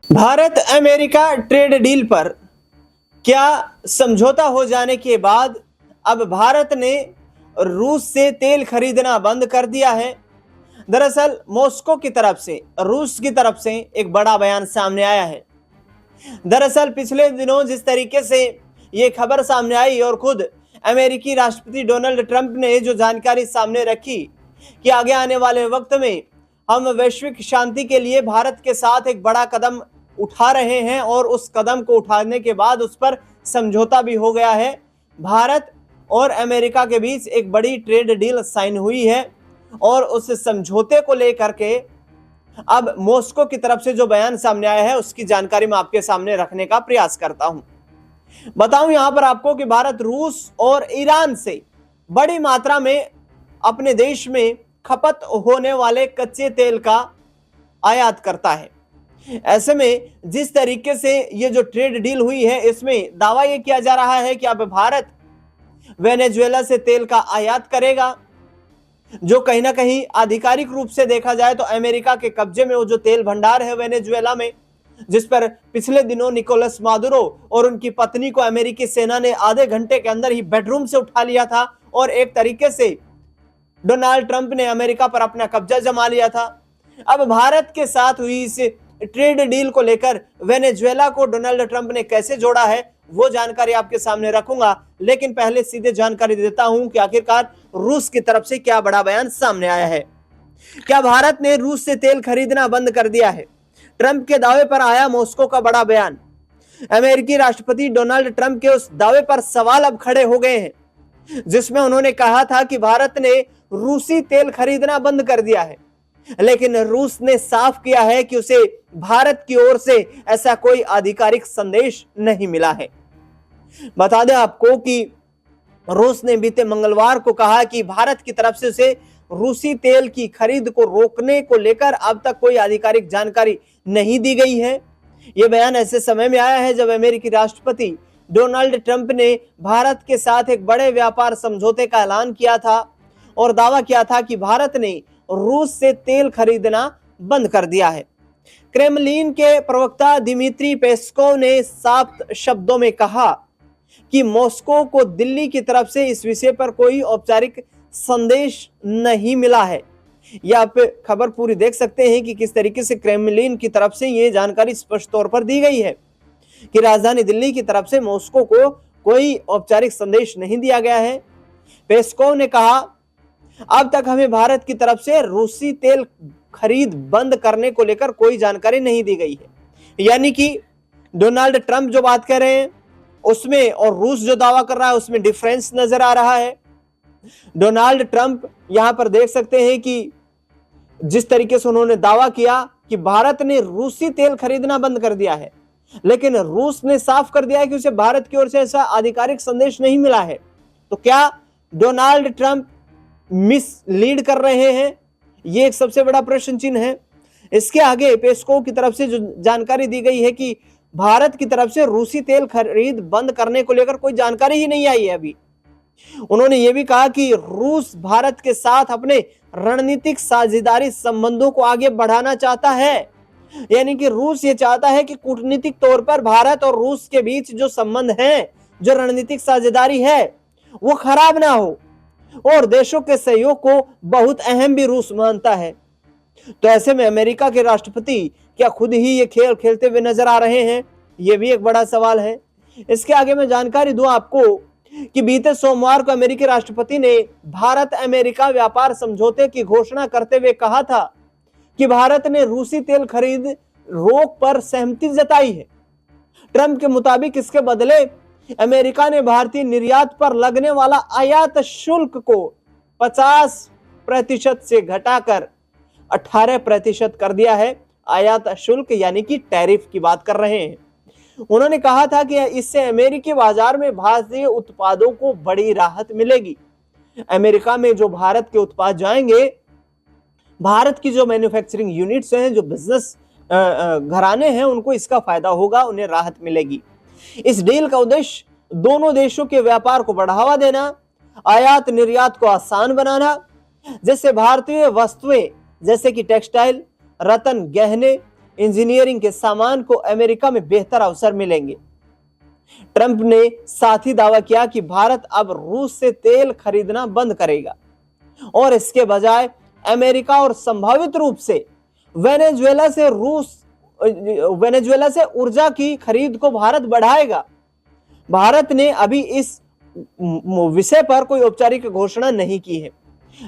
Bharat America trade deal पर क्या समझौता हो जाने के बाद अब भारत ने रूस से तेल खरीदना बंद कर दिया है। दरअसल मॉस्को की तरफ से, रूस की तरफ से एक बड़ा बयान सामने आया है। दरअसल पिछले दिनों जिस तरीके से ये खबर सामने आई और खुद अमेरिकी राष्ट्रपति डोनाल्ड ट्रंप ने जो जानकारी सामने रखी कि आगे आने वाले वक्त में हम वैश्विक शांति के लिए भारत के साथ एक बड़ा कदम उठा रहे हैं और उस कदम को उठाने के बाद उस पर समझौता भी हो गया है। भारत और अमेरिका के बीच एक बड़ी ट्रेड डील साइन हुई है और उस समझौते को लेकर के अब मॉस्को की तरफ से जो बयान सामने आया है उसकी जानकारी मैं आपके सामने रखने का प्रयास करता हूं। बताऊं यहां पर आपको कि भारत रूस और ईरान से बड़ी मात्रा में अपने देश में खपत होने वाले कच्चे तेल का आयात करता है। ऐसे में जिस तरीके से ये जो ट्रेड डील हुई है इसमें दावा ये किया जा रहा है कि अब भारत वेनेजुएला से तेल का आयात करेगा, जो कहीं ना कहीं आधिकारिक रूप से देखा जाए तो अमेरिका के कब्जे में वो जो तेल भंडार है वेनेजुएला में, जिस पर पिछले दिनों निकोलस मादुरो और उनकी पत्नी को अमेरिकी सेना ने आधे घंटे के अंदर ही बेडरूम से उठा लिया था और एक तरीके से डोनाल्ड ट्रंप ने अमेरिका पर अपना कब्जा जमा लिया था। अब भारत के साथ हुई इस ट्रेड डील को लेकर वेनेजुएला को डोनाल्ड ट्रंप ने कैसे जोड़ा है वो जानकारी आपके सामने रखूंगा, लेकिन पहले सीधे जानकारी देता हूं कि आखिरकार रूस की तरफ से क्या बड़ा बयान सामने आया है। क्या भारत ने रूस से तेल खरीदना बंद कर दिया है? ट्रंप के दावे पर आया मॉस्को का बड़ा बयान। अमेरिकी राष्ट्रपति डोनाल्ड ट्रंप के उस दावे पर सवाल अब खड़े हो गए हैं जिसमें उन्होंने कहा था कि भारत ने रूसी तेल खरीदना बंद कर दिया है, लेकिन रूस ने साफ किया है कि उसे भारत की ओर से ऐसा कोई आधिकारिक संदेश नहीं मिला है। बता दें आपको कि रूस ने बीते मंगलवार को कहा कि भारत की तरफ से उसे रूसी तेल की खरीद को रोकने को लेकर अब तक कोई आधिकारिक जानकारी नहीं दी गई है। यह बयान ऐसे समय में आया है जब अमेरिकी राष्ट्रपति डोनाल्ड ट्रंप ने भारत के साथ एक बड़े व्यापार समझौते का ऐलान किया था और दावा किया था कि भारत ने रूस से तेल खरीदना बंद कर दिया है। क्रेमलिन के प्रवक्ता दिमित्री पेस्कोव ने साफ शब्दों में कहा कि मॉस्को को दिल्ली की तरफ से इस विषय पर कोई औपचारिक संदेश नहीं मिला है। यह आप खबर पूरी देख सकते हैं कि किस तरीके से क्रेमलिन की तरफ से यह जानकारी स्पष्ट तौर पर दी गई है कि राजधानी दिल्ली की तरफ से मॉस्को को कोई औपचारिक संदेश नहीं दिया गया है। पेस्कोव ने कहा, अब तक हमें भारत की तरफ से रूसी तेल खरीद बंद करने को लेकर कोई जानकारी नहीं दी गई है। यानी कि डोनाल्ड ट्रंप जो बात कर रहे हैं उसमें और रूस जो दावा कर रहा है उसमें डिफरेंस नजर आ रहा है। डोनाल्ड ट्रंप यहां पर देख सकते हैं कि जिस तरीके से उन्होंने दावा किया कि भारत ने रूसी तेल खरीदना बंद कर दिया है, लेकिन रूस ने साफ कर दिया है कि उसे भारत की ओर से ऐसा आधिकारिक संदेश नहीं मिला है। तो क्या डोनाल्ड ट्रंप मिसलीड कर रहे हैं? यह एक सबसे बड़ा प्रश्न चिन्ह है। इसके आगे पेस्कोव की तरफ से जो जानकारी दी गई है कि भारत की तरफ से रूसी तेल खरीद बंद करने को लेकर कोई जानकारी ही नहीं आई है अभी। उन्होंने यह भी कहा कि रूस भारत के साथ अपने रणनीतिक साझेदारी संबंधों को आगे बढ़ाना चाहता है। यानी कि रूस ये चाहता है कि कूटनीतिक तौर पर भारत और रूस के बीच जो संबंध है, जो रणनीतिक साझेदारी है, वो खराब ना हो और देशों के सहयोग को बहुत अहम भी रूस मानता है। तो ऐसे में अमेरिका के राष्ट्रपति क्या खुद ही ये खेल खेलते हुए नजर आ रहे हैं? ये भी एक बड़ा सवाल है। इसके आगे मैं जानकारी दूं आपको कि बीते सोमवार को अमेरिकी राष्ट्रपति ने भारत अमेरिका व्यापार समझौते की घोषणा करते हुए कहा था कि भारत ने रूसी तेल खरीद रोक पर सहमति जताई है। ट्रंप के मुताबिक इसके बदले अमेरिका ने भारतीय निर्यात पर लगने वाला आयात शुल्क को 50% से घटाकर 18% कर दिया है। आयात शुल्क यानी कि टैरिफ की बात कर रहे हैं। उन्होंने कहा था कि इससे अमेरिकी बाजार में भारतीय उत्पादों को बड़ी राहत मिलेगी। अमेरिका में जो भारत के उत्पाद जाएंगे, भारत की जो मैन्युफैक्चरिंग यूनिट्स हैं, जो बिजनेस घराने हैं, उनको इसका फायदा होगा, उन्हें राहत मिलेगी। इस डील का उद्देश्य दोनों देशों के व्यापार को बढ़ावा देना, आयात निर्यात को आसान बनाना, जिससे भारतीय वस्तुएं जैसे कि टेक्सटाइल, रत्न, गहने, इंजीनियरिंग के सामान को अमेरिका में बेहतर अवसर मिलेंगे। ट्रंप ने साथ ही दावा किया कि भारत अब रूस से तेल खरीदना बंद करेगा और इसके बजाय अमेरिका और संभावित रूप से वेनेजुएला से ऊर्जा की खरीद को भारत बढ़ाएगा। भारत ने अभी इस विषय पर कोई औपचारिक घोषणा नहीं की है,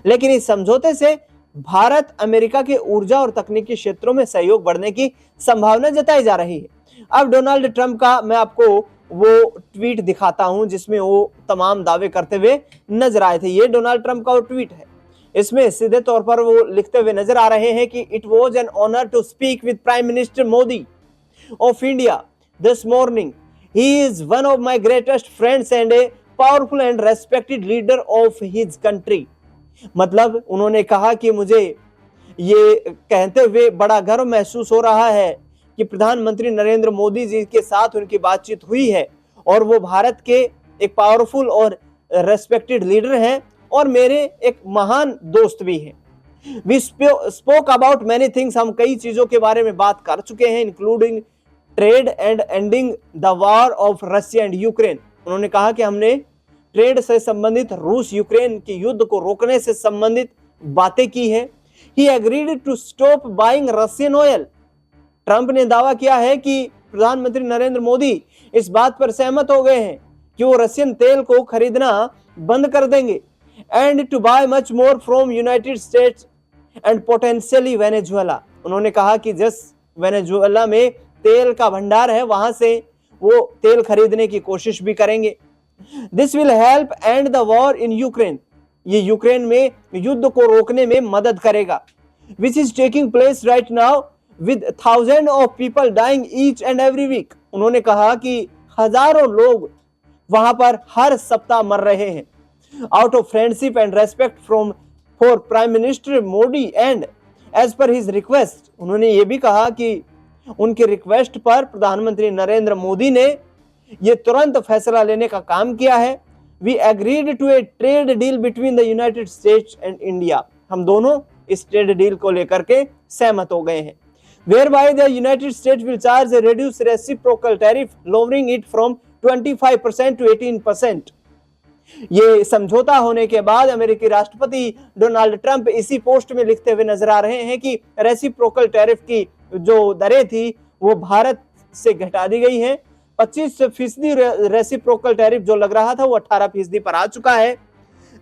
लेकिन इस समझौते से भारत अमेरिका के ऊर्जा और तकनीकी क्षेत्रों में सहयोग बढ़ने की संभावना जताई जा रही है। अब डोनाल्ड ट्रंप का मैं आपको वो ट्वीट दिखाता हूं जिसमें वो तमाम दावे करते हुए नजर आए थे। ये डोनाल्ड ट्रंप का वो ट्वीट है। इसमें सीधे तौर पर वो लिखते हुए नजर आ रहे हैं कि it was an honour to speak with prime minister Modi of India this morning. He is one of my greatest friends and a powerful and respected leader of his country. मतलब उन्होंने कहा कि मुझे ये कहते हुए बड़ा गर्व महसूस हो रहा है कि प्रधानमंत्री नरेंद्र मोदी जी के साथ उनकी बातचीत हुई है और वो भारत के एक पावरफुल और रेस्पेक्टेड लीडर हैं और मेरे एक महान दोस्त भी हैं। We spoke about many things. हम कई चीजों के बारे में बात कर चुके हैं, including trade and ending the war of Russia and Ukraine. उन्होंने कहा कि हमने ट्रेड से संबंधित रूस यूक्रेन के युद्ध को रोकने से संबंधित बातें की है। He agreed to stop buying Russian oil. Trump ने दावा किया है कि प्रधानमंत्री नरेंद्र मोदी इस बात पर सहमत हो गए हैं कि वो रशियन तेल को खरीदना बंद कर देंगे and to buy much more from United States and potentially Venezuela. उन्होंने कहा कि जिस वेनेजुएला में तेल का भंडार है वहां से वो तेल खरीदने की कोशिश भी करेंगे। This will help end the war in Ukraine. ये यूक्रेन में युद्ध को रोकने में मदद करेगा, which is taking place right now with thousand of people dying each and every week. उन्होंने कहा कि हजारों लोग वहां पर हर सप्ताह मर रहे हैं। Out of friendship and respect for prime minister Modi and as per his request. उन्होंने ये भी कहा कि उनके रिक्वेस्ट पर प्रधानमंत्री नरेंद्र मोदी ने ये तुरंत फैसला लेने का काम किया है। We agreed to a trade deal between the United States and India. हम दोनों इस ट्रेड डील को लेकर के सहमत हो गए हैं। whereby the United States will charge a reduced reciprocal tariff, lowering it from 25% to 18%। ये समझौता होने के बाद अमेरिकी राष्ट्रपति डोनाल्ड ट्रंप इसी पोस्ट में लिखते हुए नजर आ रहे हैं कि रेसिप्रोकल टैरिफ की जो दरें थी वो भारत से घटा दी गई हैं। 25% रेसिप्रोकल टैरिफ जो लग रहा था वो 18% पर आ चुका है।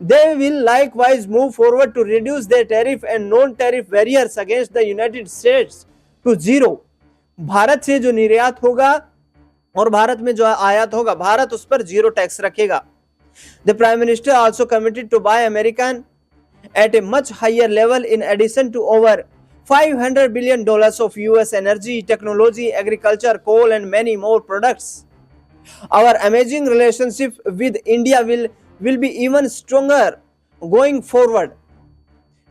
They will likewise move forward to reduce their tariff and non-tariff barriers against the United States to zero। Bharat से जो निर्यात होगा और भारत में जो आयात होगा, भारत उस पर जीरो टैक्स रखेगा। The Prime Minister also committed to buy American at a much higher level in addition to over $500 billion of US energy, technology, agriculture, coal and many more products। Our amazing relationship with India will be even stronger going forward।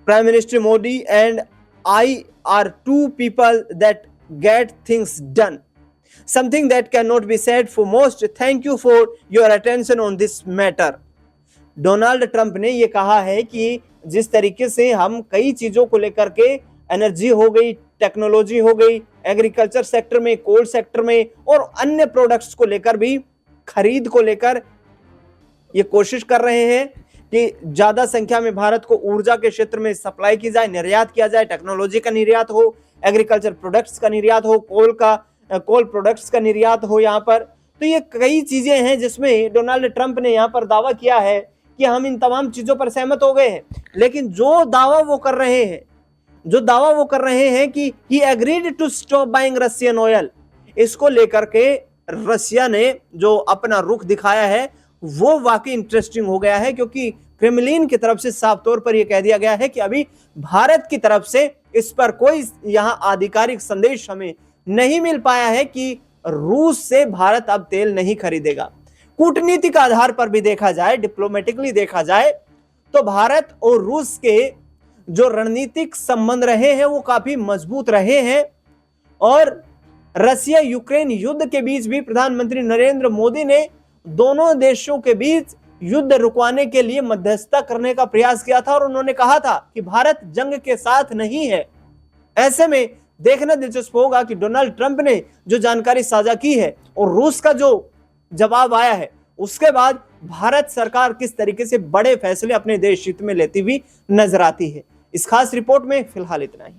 Prime Minister Modi and I are two people that get things done, something that cannot be said for most। Thank you for your attention on this matter। Donald Trump ने ये कहा है कि जिस तरीके से हम कई चीजों को लेकर के, एनर्जी हो गई, टेक्नोलॉजी हो गई, एग्रीकल्चर सेक्टर में, कोल सेक्टर में और अन्य प्रोडक्ट्स को लेकर भी खरीद को लेकर ये कोशिश कर रहे हैं कि ज्यादा संख्या में भारत को ऊर्जा के क्षेत्र में सप्लाई की जाए, निर्यात किया जाए, टेक्नोलॉजी का निर्यात हो, एग्रीकल्चर प्रोडक्ट्स का निर्यात हो, कोल प्रोडक्ट्स का निर्यात हो यहाँ पर। तो ये कई चीजें हैं जिसमें डोनाल्ड ट्रंप ने यहाँ पर दावा किया है कि हम इन तमाम चीजों पर सहमत हो गए हैं। लेकिन जो दावा वो कर रहे हैं कि he agreed to stop buying Russian oil, इसको लेकर के रशिया ने जो अपना रुख दिखाया है वो वाकई इंटरेस्टिंग हो गया है, क्योंकि क्रेमलिन की तरफ से साफ तौर पर यह कह दिया गया है कि अभी भारत की तरफ से इस पर कोई यहां आधिकारिक संदेश हमें नहीं मिल पाया है कि रूस से भारत अब तेल नहीं खरीदेगा। कूटनीतिक आधार पर भी देखा जाए, डिप्लोमेटिकली देखा जाए तो भारत और रूस के जो रणनीतिक संबंध रहे हैं वो काफी मजबूत रहे हैं और रशिया यूक्रेन युद्ध के बीच भी प्रधानमंत्री नरेंद्र मोदी ने दोनों देशों के बीच युद्ध रुकवाने के लिए मध्यस्थता करने का प्रयास किया था और उन्होंने कहा था कि भारत जंग के साथ नहीं है। ऐसे में देखना दिलचस्प होगा कि डोनाल्ड ट्रंप ने जो जानकारी साझा की है और रूस का जो जवाब आया है, उसके बाद भारत सरकार किस तरीके से बड़े फैसले अपने देश हित में लेती हुई नजर आती है। इस खास रिपोर्ट में फिलहाल इतना ही।